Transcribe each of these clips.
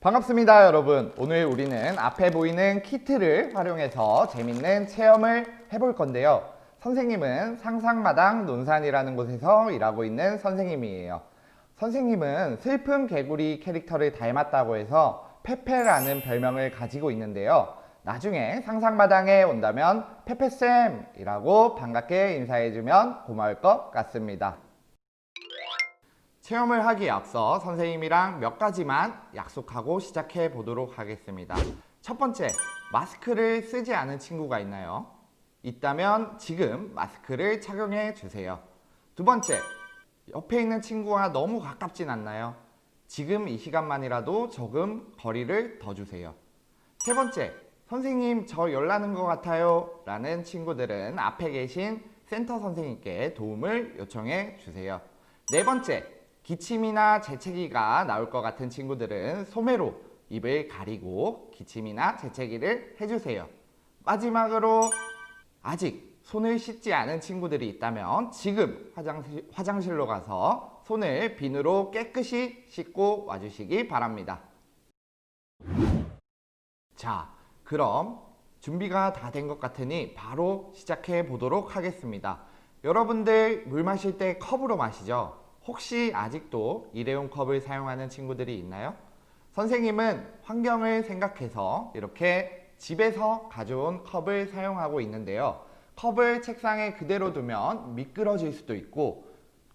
반갑습니다, 여러분. 오늘 우리는 앞에 보이는 키트를 활용해서 재밌는 체험을 해볼 건데요. 선생님은 상상마당 논산이라는 곳에서 일하고 있는 선생님이에요. 선생님은 슬픈 개구리 캐릭터를 닮았다고 해서 페페라는 별명을 가지고 있는데요. 나중에 상상마당에 온다면 페페쌤이라고 반갑게 인사해주면 고마울 것 같습니다. 체험을 하기에 앞서 선생님이랑 몇 가지만 약속하고 시작해 보도록 하겠습니다. 첫 번째, 마스크를 쓰지 않은 친구가 있나요? 있다면 지금 마스크를 착용해 주세요. 두 번째, 옆에 있는 친구와 너무 가깝진 않나요? 지금 이 시간만이라도 조금 거리를 더 주세요. 세 번째, 선생님 저 열나는 것 같아요 라는 친구들은 앞에 계신 센터 선생님께 도움을 요청해 주세요. 네 번째, 기침이나 재채기가 나올 것 같은 친구들은 소매로 입을 가리고 기침이나 재채기를 해주세요. 마지막으로 아직 손을 씻지 않은 친구들이 있다면 지금 화장실로 가서 손을 비누로 깨끗이 씻고 와주시기 바랍니다. 자, 그럼 준비가 다 된 것 같으니 바로 시작해 보도록 하겠습니다. 여러분들 물 마실 때 컵으로 마시죠? 혹시 아직도 일회용 컵을 사용하는 친구들이 있나요? 선생님은 환경을 생각해서 이렇게 집에서 가져온 컵을 사용하고 있는데요. 컵을 책상에 그대로 두면 미끄러질 수도 있고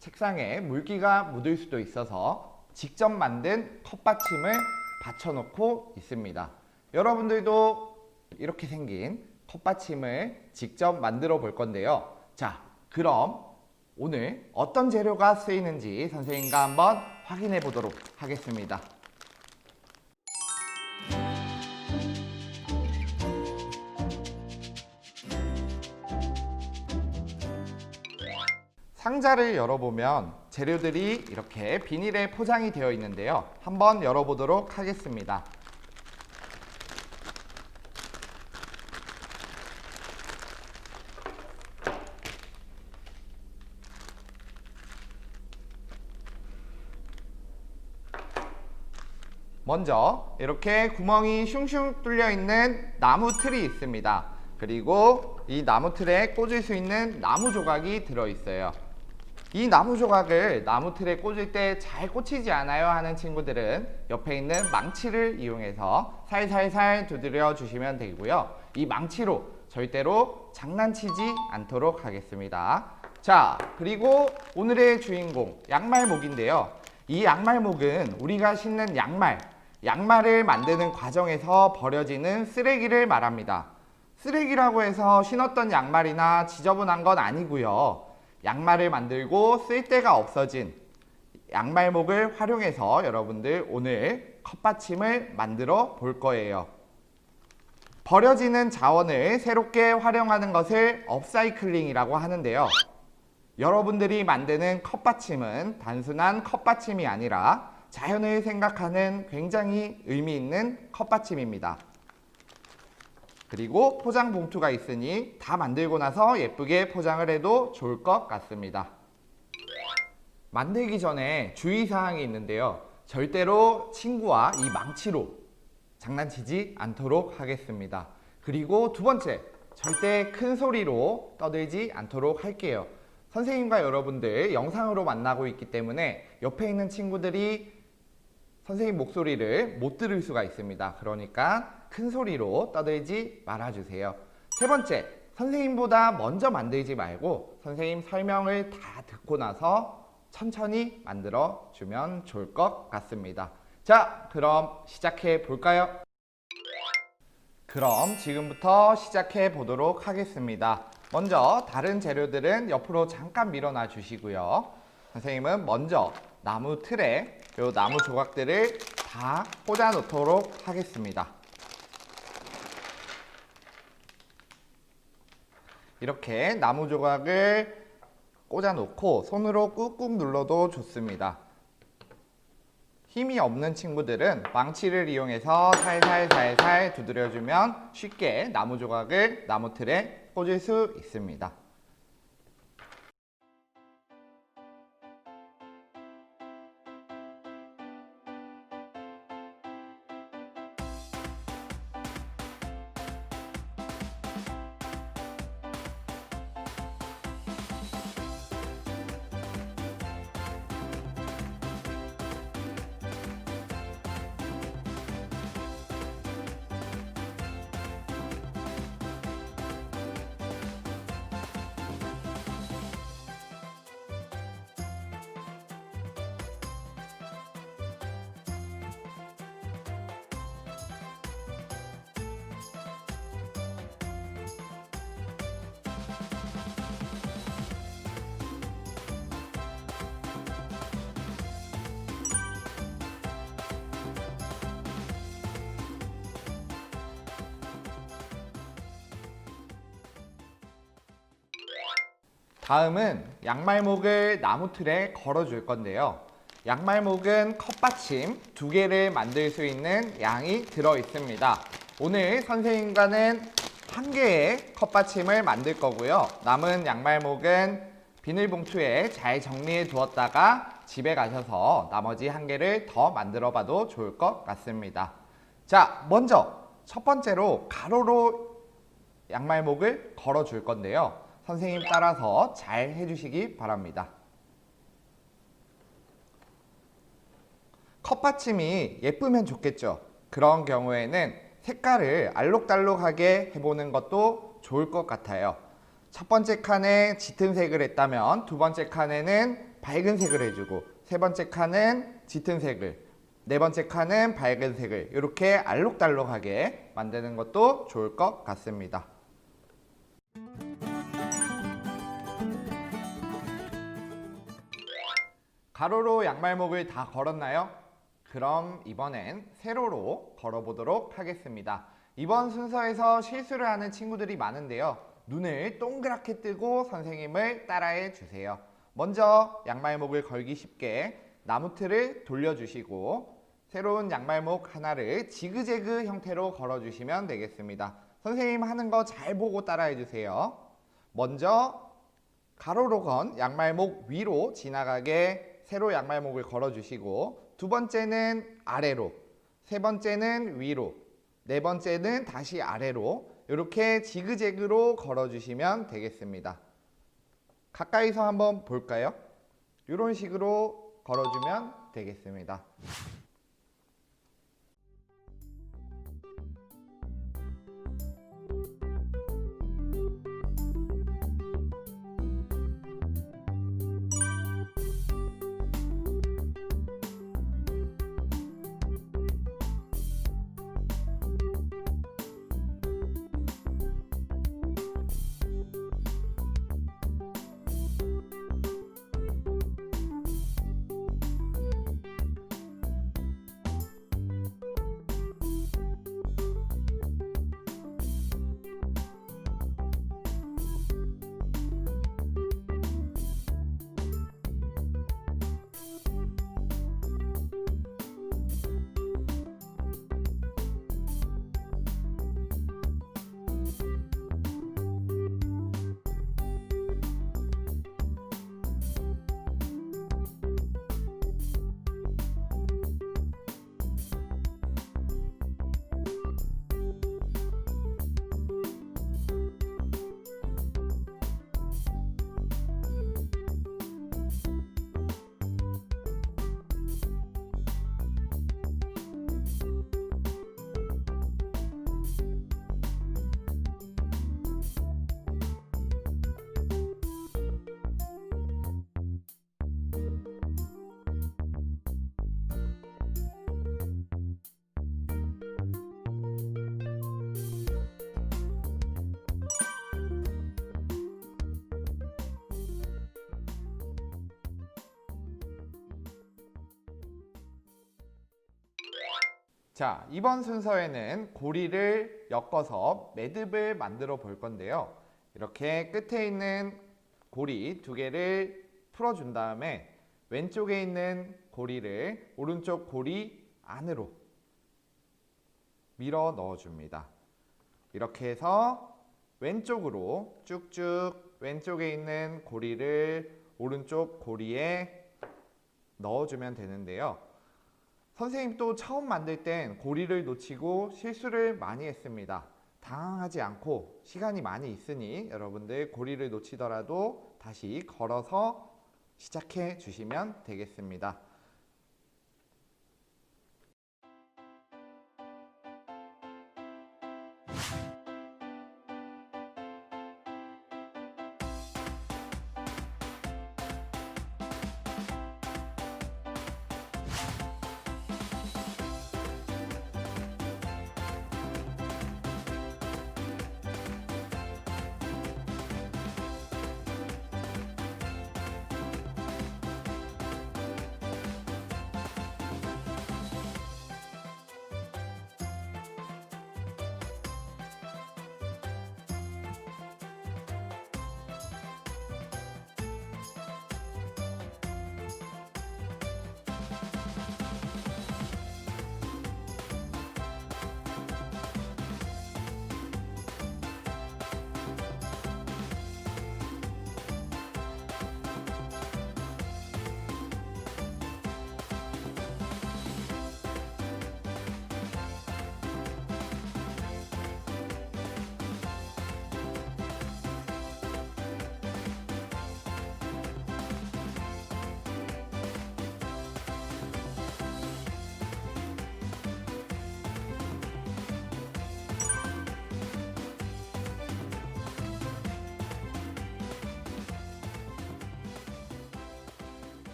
책상에 물기가 묻을 수도 있어서 직접 만든 컵받침을 받쳐놓고 있습니다. 여러분들도 이렇게 생긴 컵받침을 직접 만들어 볼 건데요. 자, 그럼 오늘 어떤 재료가 쓰이는지 선생님과 한번 확인해 보도록 하겠습니다. 상자를 열어보면 재료들이 이렇게 비닐에 포장이 되어 있는데요. 한번 열어보도록 하겠습니다. 먼저 이렇게 구멍이 슝슝 뚫려 있는 나무 틀이 있습니다. 그리고 이 나무 틀에 꽂을 수 있는 나무 조각이 들어 있어요. 이 나무 조각을 나무 틀에 꽂을 때 잘 꽂히지 않아요 하는 친구들은 옆에 있는 망치를 이용해서 살살살 두드려 주시면 되고요. 이 망치로 절대로 장난치지 않도록 하겠습니다. 자, 그리고 오늘의 주인공 양말목인데요. 이 양말목은 우리가 신는 양말을 만드는 과정에서 버려지는 쓰레기를 말합니다. 쓰레기라고 해서 신었던 양말이나 지저분한 건 아니고요. 양말을 만들고 쓸데가 없어진 양말목을 활용해서 여러분들 오늘 컵받침을 만들어 볼 거예요. 버려지는 자원을 새롭게 활용하는 것을 업사이클링이라고 하는데요. 여러분들이 만드는 컵받침은 단순한 컵받침이 아니라 자연을 생각하는 굉장히 의미 있는 컵받침입니다. 그리고 포장 봉투가 있으니 다 만들고 나서 예쁘게 포장을 해도 좋을 것 같습니다. 만들기 전에 주의사항이 있는데요. 절대로 친구와 이 망치로 장난치지 않도록 하겠습니다. 그리고 두 번째, 절대 큰 소리로 떠들지 않도록 할게요. 선생님과 여러분들 영상으로 만나고 있기 때문에 옆에 있는 친구들이 선생님 목소리를 못 들을 수가 있습니다. 그러니까 큰 소리로 떠들지 말아주세요. 세 번째, 선생님보다 먼저 만들지 말고 선생님 설명을 다 듣고 나서 천천히 만들어 주면 좋을 것 같습니다. 자, 그럼 시작해 볼까요? 그럼 지금부터 시작해 보도록 하겠습니다. 먼저 다른 재료들은 옆으로 잠깐 밀어놔 주시고요. 선생님은 먼저 나무 틀에 이 나무 조각들을 다 꽂아 놓도록 하겠습니다. 이렇게 나무 조각을 꽂아 놓고 손으로 꾹꾹 눌러도 좋습니다. 힘이 없는 친구들은 망치를 이용해서 살살살살 두드려주면 쉽게 나무 조각을 나무 틀에 꽂을 수 있습니다. 다음은 양말목을 나무 틀에 걸어 줄 건데요. 양말목은 컵받침 2개를 만들 수 있는 양이 들어 있습니다. 오늘 선생님과는 1개의 컵받침을 만들 거고요. 남은 양말목은 비닐봉투에 잘 정리해 두었다가 집에 가셔서 나머지 1개를 더 만들어 봐도 좋을 것 같습니다. 자, 먼저 첫 번째로 가로로 양말목을 걸어 줄 건데요. 선생님 따라서 잘 해주시기 바랍니다. 컵받침이 예쁘면 좋겠죠. 그런 경우에는 색깔을 알록달록하게 해보는 것도 좋을 것 같아요. 첫 번째 칸에 짙은 색을 했다면 두 번째 칸에는 밝은 색을 해주고 세 번째 칸은 짙은 색을, 네 번째 칸은 밝은 색을 이렇게 알록달록하게 만드는 것도 좋을 것 같습니다. 가로로 양말목을 다 걸었나요? 그럼 이번엔 세로로 걸어보도록 하겠습니다. 이번 순서에서 실수를 하는 친구들이 많은데요. 눈을 동그랗게 뜨고 선생님을 따라해 주세요. 먼저 양말목을 걸기 쉽게 나무틀을 돌려주시고 새로운 양말목 하나를 지그재그 형태로 걸어주시면 되겠습니다. 선생님 하는 거 잘 보고 따라해 주세요. 먼저 가로로 건 양말목 위로 지나가게 세로 양말목을 걸어주시고 두 번째는 아래로, 세 번째는 위로, 네 번째는 다시 아래로 이렇게 지그재그로 걸어주시면 되겠습니다. 가까이서 한번 볼까요? 이런 식으로 걸어주면 되겠습니다. 자, 이번 순서에는 고리를 엮어서 매듭을 만들어 볼 건데요. 이렇게 끝에 있는 고리 2개를 풀어준 다음에 왼쪽에 있는 고리를 오른쪽 고리 안으로 밀어 넣어줍니다. 이렇게 해서 왼쪽으로 쭉쭉 왼쪽에 있는 고리를 오른쪽 고리에 넣어주면 되는데요. 선생님 또 처음 만들 땐 고리를 놓치고 실수를 많이 했습니다. 당황하지 않고 시간이 많이 있으니 여러분들 고리를 놓치더라도 다시 걸어서 시작해 주시면 되겠습니다.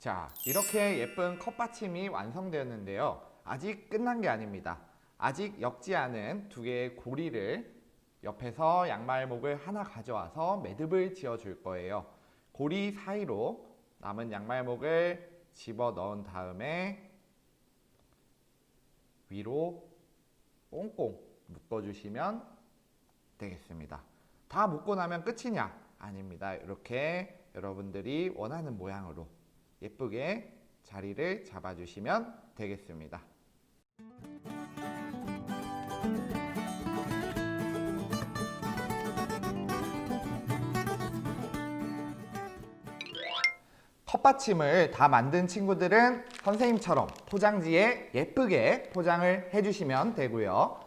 자, 이렇게 예쁜 컵받침이 완성되었는데요. 아직 끝난 게 아닙니다. 아직 엮지 않은 두 개의 고리를 옆에서 양말목을 하나 가져와서 매듭을 지어 줄 거예요. 고리 사이로 남은 양말목을 집어 넣은 다음에 위로 꽁꽁 묶어주시면 되겠습니다. 다 묶고 나면 끝이냐? 아닙니다. 이렇게 여러분들이 원하는 모양으로 예쁘게 자리를 잡아주시면 되겠습니다. 컵받침을 다 만든 친구들은 선생님처럼 포장지에 예쁘게 포장을 해주시면 되고요.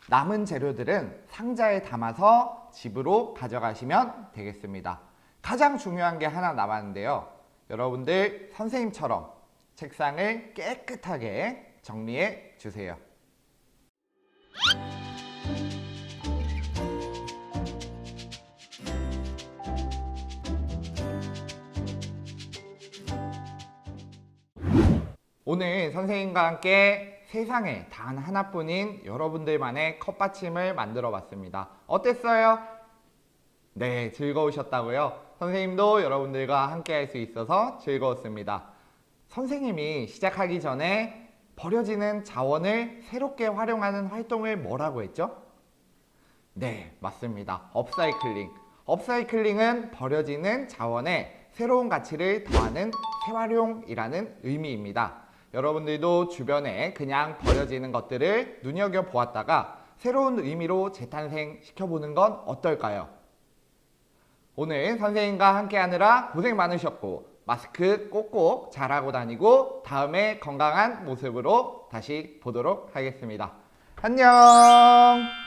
남은 재료들은 상자에 담아서 집으로 가져가시면 되겠습니다. 가장 중요한 게 하나 남았는데요. 여러분들 선생님처럼 책상을 깨끗하게 정리해 주세요. 오늘 선생님과 함께 세상에 단 하나뿐인 여러분들만의 컵받침을 만들어 봤습니다. 어땠어요? 네, 즐거우셨다고요? 선생님도 여러분들과 함께 할 수 있어서 즐거웠습니다. 선생님이 시작하기 전에 버려지는 자원을 새롭게 활용하는 활동을 뭐라고 했죠? 네, 맞습니다. 업사이클링. 업사이클링은 버려지는 자원에 새로운 가치를 더하는 재활용이라는 의미입니다. 여러분들도 주변에 그냥 버려지는 것들을 눈여겨보았다가 새로운 의미로 재탄생 시켜보는 건 어떨까요? 오늘 선생님과 함께 하느라 고생 많으셨고 마스크 꼭꼭 잘하고 다니고 다음에 건강한 모습으로 다시 보도록 하겠습니다. 안녕!